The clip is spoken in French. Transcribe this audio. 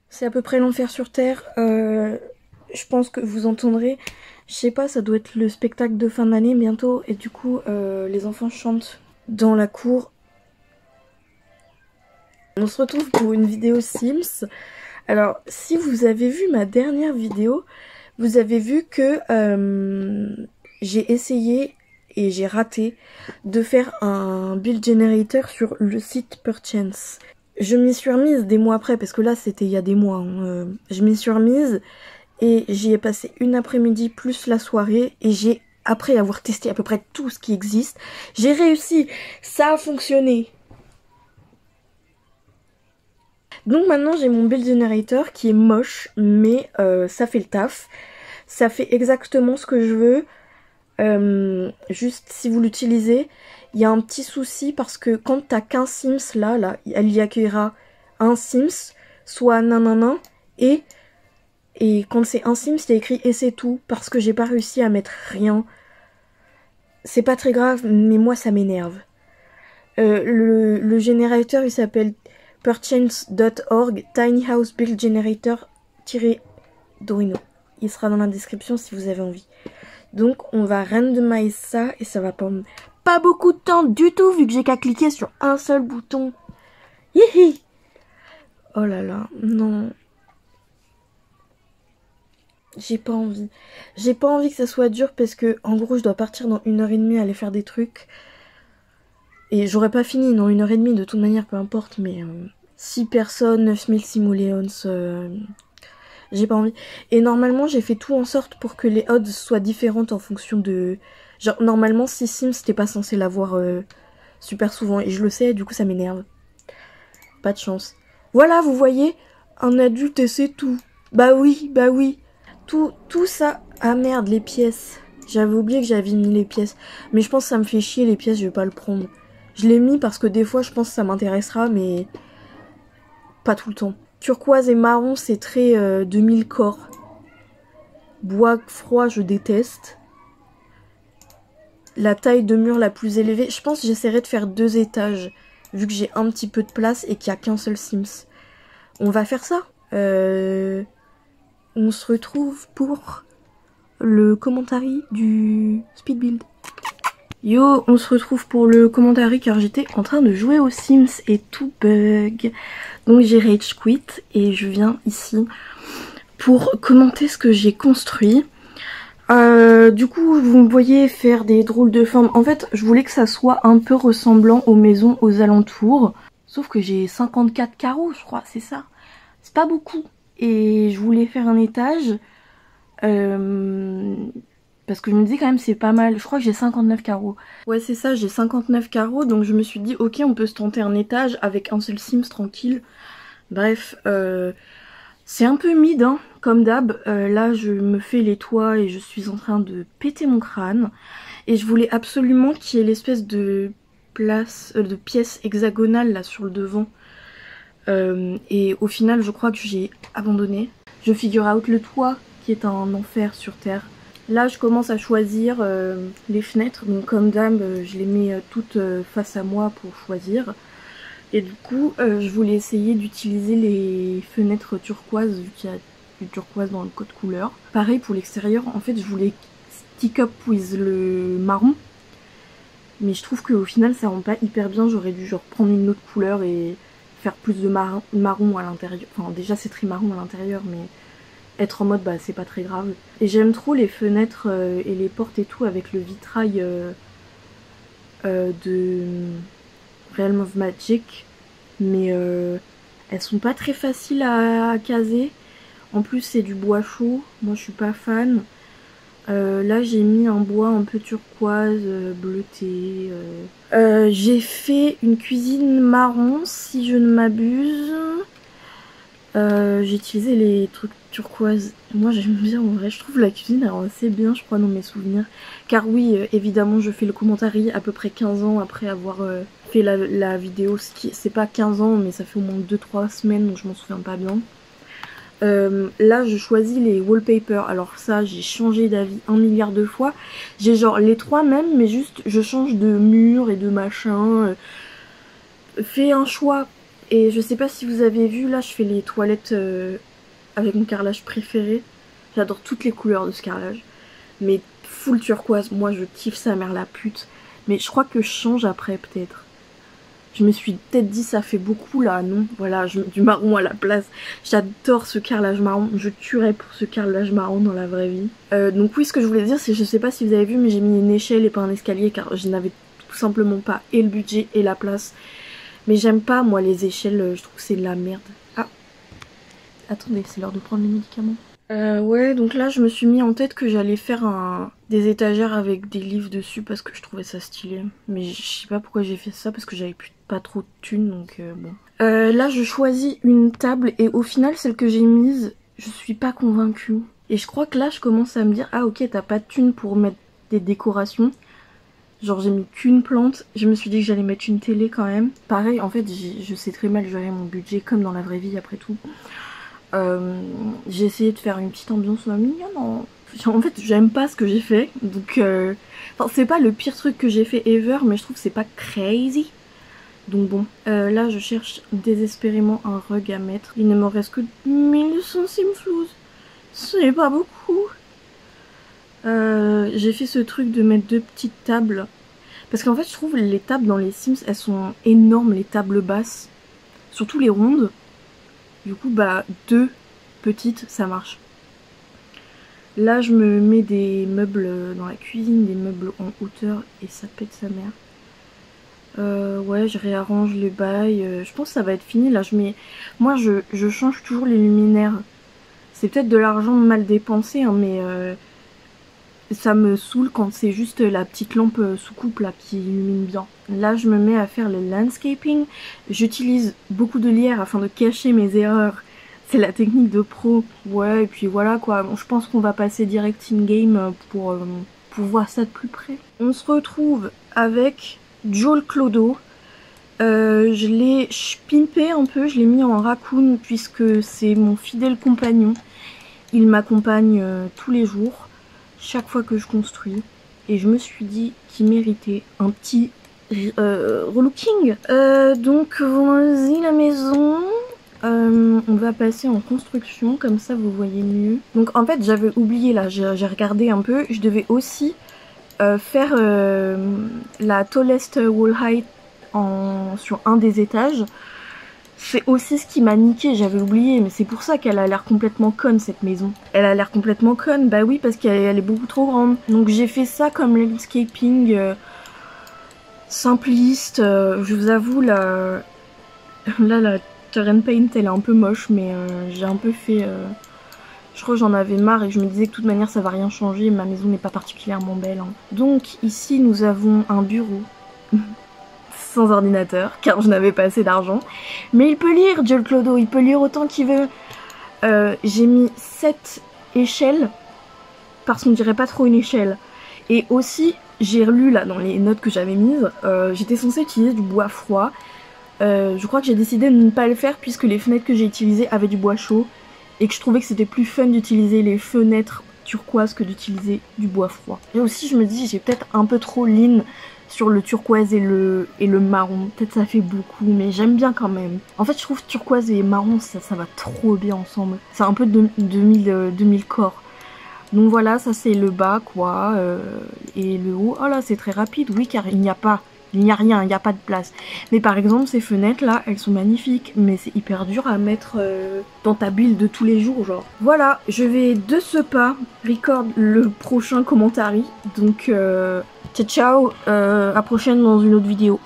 C'est à peu près l'enfer sur terre. Je pense que vous entendrez. Je sais pas, ça doit être le spectacle de fin d'année bientôt. Et du coup, les enfants chantent dans la cour. On se retrouve pour une vidéo Sims. Alors, si vous avez vu ma dernière vidéo, vous avez vu que j'ai essayé et j'ai raté de faire un build generator sur le site Perchance. Je m'y suis remise des mois après, parce que là c'était il y a des mois. Je m'y suis remise et j'y ai passé une après-midi plus la soirée et j'ai, après avoir testé à peu près tout ce qui existe, j'ai réussi. Ça a fonctionné. Donc maintenant j'ai mon build generator qui est moche, mais ça fait le taf. Ça fait exactement ce que je veux. Juste si vous l'utilisez, il y a un petit souci parce que quand t'as qu'un Sims là, elle y accueillera un Sims, soit nanana, et quand c'est un Sims, il y a écrit et c'est tout, parce que j'ai pas réussi à mettre rien. C'est pas très grave, mais moi ça m'énerve. Le générateur il s'appelle perchance.org Tiny House Build Generator-Dorino. Il sera dans la description si vous avez envie. Donc on va randomiser ça et ça va prendre pas beaucoup de temps du tout vu que j'ai qu'à cliquer sur un seul bouton. Hihi. Oh là là, non. J'ai pas envie. J'ai pas envie que ça soit dur parce que en gros je dois partir dans 1h30 aller faire des trucs. Et j'aurais pas fini dans 1h30 de toute manière, peu importe, mais 6 personnes, 9000 simoleons, j'ai pas envie. Et normalement j'ai fait tout en sorte pour que les odds soient différentes en fonction de... Genre normalement 6 Sims t'es pas censé l'avoir super souvent et je le sais, du coup ça m'énerve. Pas de chance. Voilà, vous voyez, un adulte et c'est tout. Bah oui, bah oui. Tout ça... Ah merde, les pièces. J'avais oublié que j'avais mis les pièces. Mais je pense que ça me fait chier les pièces, je vais pas le prendre. Je l'ai mis parce que des fois je pense que ça m'intéressera, mais pas tout le temps. Turquoise et marron, c'est très 2000 corps. Bois froid, je déteste. La taille de mur la plus élevée, je pense que j'essaierai de faire 2 étages, vu que j'ai un petit peu de place et qu'il n'y a qu'un seul Sims. On va faire ça. On se retrouve pour le commentary du speed build. Yo, on se retrouve pour le commentary car j'étais en train de jouer aux Sims et tout bug. Donc j'ai rage quit et je viens ici pour commenter ce que j'ai construit. Du coup, vous me voyez faire des drôles de formes. En fait, je voulais que ça soit un peu ressemblant aux maisons aux alentours. Sauf que j'ai 54 carreaux, je crois, c'est ça. C'est pas beaucoup. Et je voulais faire un étage. Parce que je me dis quand même c'est pas mal. Je crois que j'ai 59 carreaux. Ouais, c'est ça, j'ai 59 carreaux. Donc je me suis dit, ok, on peut se tenter un étage avec un seul Sims tranquille. Bref, c'est un peu mid, hein, comme d'hab. Là, je me fais les toits et je suis en train de péter mon crâne. Et je voulais absolument qu'il y ait l'espèce de place, de pièce hexagonale là sur le devant. Et au final, je crois que j'ai abandonné. Je figure out le toit qui est un enfer sur terre. Là, je commence à choisir les fenêtres. Donc, comme d'hab, je les mets toutes face à moi pour choisir. Et du coup, je voulais essayer d'utiliser les fenêtres turquoises, vu qu'il y a du turquoise dans le code couleur. Pareil pour l'extérieur, en fait, je voulais stick up with le marron. Mais je trouve qu'au final, ça rend pas hyper bien. J'aurais dû genre prendre une autre couleur et faire plus de marron à l'intérieur. Enfin, déjà, c'est très marron à l'intérieur, mais être en mode, bah, c'est pas très grave. Et j'aime trop les fenêtres et les portes et tout avec le vitrail de Realm of Magic, mais elles sont pas très faciles à caser. En plus c'est du bois chaud, moi je suis pas fan. Là j'ai mis un bois un peu turquoise, bleuté. J'ai fait une cuisine marron si je ne m'abuse. J'ai utilisé les trucs turquoise. Moi j'aime bien en vrai, je trouve la cuisine alors assez bien je crois dans mes souvenirs. Car oui, évidemment je fais le commentary à peu près 15 ans après avoir fait la vidéo. C'est pas 15 ans mais ça fait au moins 2-3 semaines donc je m'en souviens pas bien. Là je choisis les wallpapers. Alors ça j'ai changé d'avis 1 milliard de fois. J'ai genre les 3 mêmes mais juste je change de mur et de machin. Fais un choix. Et je sais pas si vous avez vu, là je fais les toilettes avec mon carrelage préféré. J'adore toutes les couleurs de ce carrelage. Mais full turquoise, moi je kiffe sa mère la pute. Mais je crois que je change après peut-être. Je me suis peut-être dit ça fait beaucoup là, non? Voilà, je mets du marron à la place. J'adore ce carrelage marron, je tuerais pour ce carrelage marron dans la vraie vie. Donc oui, ce que je voulais dire, c'est je sais pas si vous avez vu, mais j'ai mis une échelle et pas un escalier car je n'avais tout simplement pas et le budget et la place. Mais j'aime pas moi les échelles, je trouve que c'est de la merde. Ah, attendez, c'est l'heure de prendre les médicaments. Ouais, donc là je me suis mis en tête que j'allais faire des étagères avec des livres dessus parce que je trouvais ça stylé. Mais je sais pas pourquoi j'ai fait ça parce que j'avais pas trop de thunes donc bon. Là je choisis une table et au final celle que j'ai mise, je suis pas convaincue. Et je crois que là je commence à me dire ah ok t'as pas de thunes pour mettre des décorations. Genre j'ai mis qu'une plante, je me suis dit que j'allais mettre une télé quand même. Pareil en fait je sais très mal gérer mon budget comme dans la vraie vie après tout. J'ai essayé de faire une petite ambiance mignonne. En fait j'aime pas ce que j'ai fait. Donc enfin, c'est pas le pire truc que j'ai fait ever, mais je trouve que c'est pas crazy. Donc bon, là je cherche désespérément un rug à mettre. Il ne me reste que 1200 simflouz. C'est pas beaucoup. J'ai fait ce truc de mettre 2 petites tables. Parce qu'en fait je trouve les tables dans les Sims elles sont énormes, les tables basses. Surtout les rondes. Du coup bah 2 petites ça marche. Là je me mets des meubles dans la cuisine, des meubles en hauteur et ça pète sa mère. Ouais je réarrange les bails, je pense que ça va être fini là. Moi je change toujours les luminaires. C'est peut-être de l'argent mal dépensé hein, mais ça me saoule quand c'est juste la petite lampe sous coupe là qui illumine bien. Là je me mets à faire le landscaping. J'utilise beaucoup de lierre afin de cacher mes erreurs. C'est la technique de pro. Ouais et puis voilà quoi. Bon, je pense qu'on va passer direct in game pour voir ça de plus près. On se retrouve avec Joel Clodo. Je l'ai pimpé un peu, je l'ai mis en raccoon puisque c'est mon fidèle compagnon. Il m'accompagne tous les jours. Chaque fois que je construis et je me suis dit qu'il méritait un petit relooking. Donc voici la maison. On va passer en construction comme ça vous voyez mieux. Donc en fait j'avais oublié là, j'ai regardé un peu, je devais aussi faire la tallest wall height sur un des étages. C'est aussi ce qui m'a niqué, j'avais oublié, mais c'est pour ça qu'elle a l'air complètement conne cette maison. Elle a l'air complètement conne, bah oui, parce qu'elle est beaucoup trop grande. Donc j'ai fait ça comme landscaping simpliste. Je vous avoue, là la terrain paint elle est un peu moche, mais j'ai un peu fait... Je crois que j'en avais marre et que je me disais que de toute manière ça va rien changer, ma maison n'est pas particulièrement belle. Hein. Donc ici nous avons un bureau. Sans ordinateur car je n'avais pas assez d'argent, mais il peut lire Joel Clodo, il peut lire autant qu'il veut. J'ai mis 7 échelles parce qu'on dirait pas trop une échelle, et aussi j'ai relu là dans les notes que j'avais mises, j'étais censée utiliser du bois froid. Je crois que j'ai décidé de ne pas le faire puisque les fenêtres que j'ai utilisées avaient du bois chaud et que je trouvais que c'était plus fun d'utiliser les fenêtres turquoises que d'utiliser du bois froid. Et aussi je me dis j'ai peut-être un peu trop lean sur le turquoise et le marron. Peut-être ça fait beaucoup, mais j'aime bien quand même. En fait, je trouve turquoise et marron, ça va trop bien ensemble. C'est un peu 2000 corps. Donc voilà, ça c'est le bas, quoi. Et le haut, oh là, c'est très rapide. Oui, car il n'y a rien, il n'y a pas de place. Mais par exemple, ces fenêtres là, elles sont magnifiques. Mais c'est hyper dur à mettre dans ta build de tous les jours, genre. Voilà, je vais de ce pas record le prochain commentary. Donc... ciao ciao, à prochaine dans une autre vidéo.